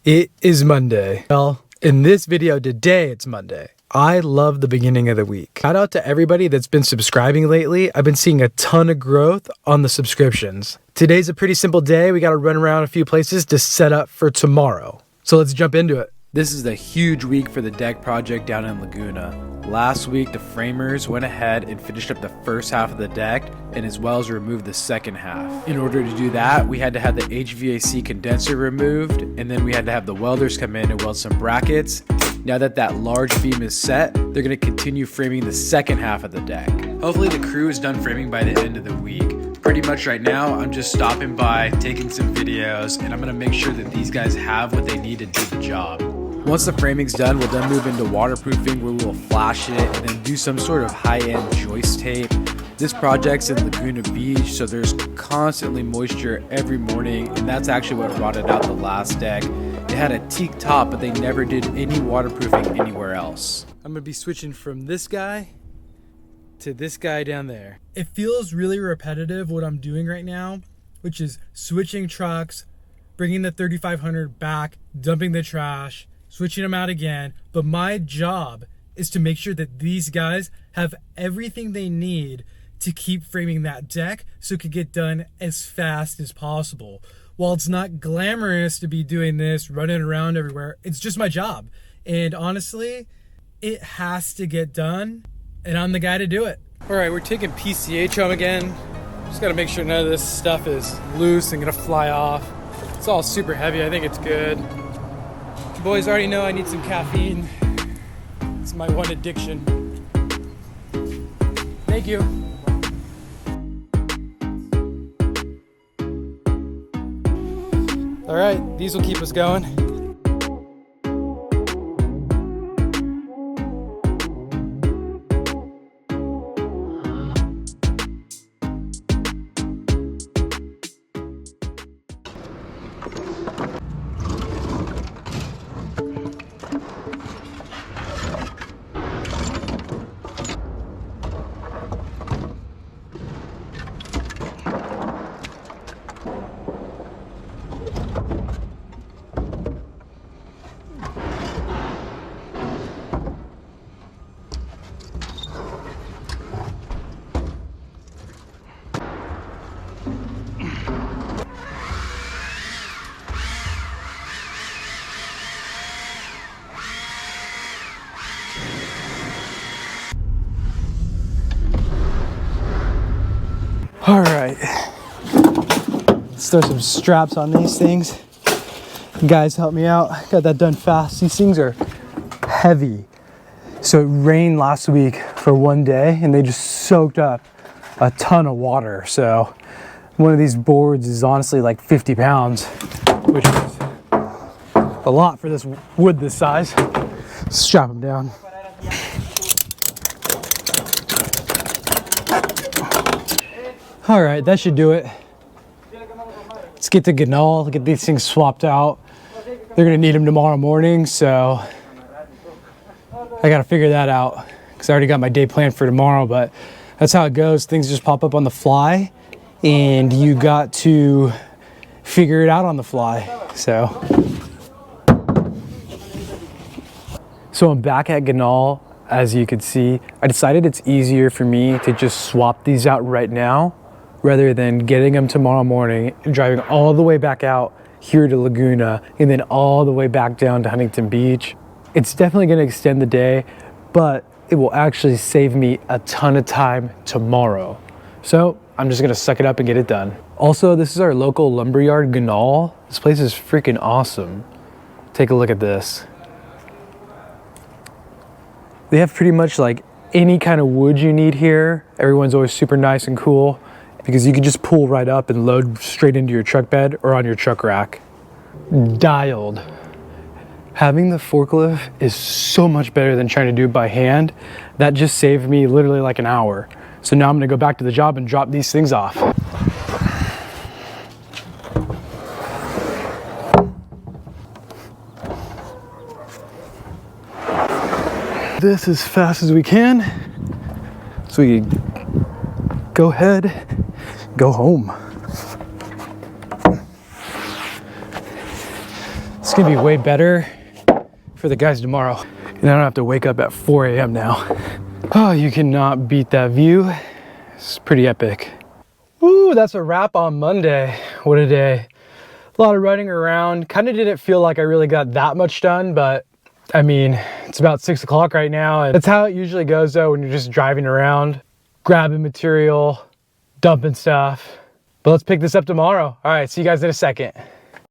It is Monday. Well, in this video today, it's Monday. I love the beginning of the week. Shout out to everybody that's been subscribing lately. I've been seeing a ton of growth on the subscriptions. Today's a pretty simple day. We got to run around a few places to set up for tomorrow. So let's jump into it. This is a huge week for the deck project down in Laguna. Last week, the framers went ahead and finished up the first half of the deck and as well as removed the second half. In order to do that, we had to have the HVAC condenser removed, and then we had to have the welders come in and weld some brackets. Now that that large beam is set, they're going to continue framing the second half of the deck. Hopefully the crew is done framing by the end of the week. Pretty much right now, I'm just stopping by, taking some videos, and I'm going to make sure that these guys have what they need to do the job. Once the framing's done, we'll then move into waterproofing where we'll flash it and then do some sort of high-end joist tape. This project's in Laguna Beach, so there's constantly moisture every morning, and that's actually what rotted out the last deck. It had a teak top, but they never did any waterproofing anywhere else. I'm gonna be switching from this guy to this guy down there. It feels really repetitive what I'm doing right now, which is switching trucks, bringing the 3500 back, dumping the trash, switching them out again. But my job is to make sure that these guys have everything they need to keep framing that deck so it can get done as fast as possible. While it's not glamorous to be doing this, running around everywhere, it's just my job. And honestly, it has to get done, and I'm the guy to do it. All right, we're taking PCH home again. Just gotta make sure none of this stuff is loose and gonna fly off. It's all super heavy, I think it's good. You boys already know I need some caffeine. It's my one addiction. Thank you. All right, these will keep us going. All right, let's throw some straps on these things. You guys help me out. Got that done fast. These things are heavy. So it rained last week for one day and they just soaked up a ton of water. So one of these boards is honestly like 50 pounds, which is a lot for this wood this size. Strap them down. All right, that should do it. Let's get to Ganal, get these things swapped out. They're gonna need them tomorrow morning, so I gotta figure that out because I already got my day planned for tomorrow, but that's how it goes. Things just pop up on the fly and you got to figure it out on the fly, so I'm back at Ganal. As you can see, I decided it's easier for me to just swap these out right now rather than getting them tomorrow morning and driving all the way back out here to Laguna and then all the way back down to Huntington Beach. It's definitely going to extend the day, but it will actually save me a ton of time tomorrow. So I'm just going to suck it up and get it done. Also, this is our local lumberyard, Ganal. This place is freaking awesome. Take a look at this. They have pretty much like any kind of wood you need here. Everyone's always super nice and cool because you can just pull right up and load straight into your truck bed or on your truck rack. Dialed. Having the forklift is so much better than trying to do it by hand. That just saved me literally like an hour. So now I'm gonna go back to the job and drop these things off. This as fast as we can so we can go ahead, go home. gonna be way better for the guys tomorrow. And I don't have to wake up at 4 a.m. now. Oh, you cannot beat that view. It's pretty epic. Ooh, that's a wrap on Monday. What a day. A lot of running around. Kind of didn't feel like I really got that much done, but I mean, it's about 6 o'clock right now. And that's how it usually goes though, when you're just driving around, grabbing material, dumping stuff. But let's pick this up tomorrow. All right, see you guys in a second.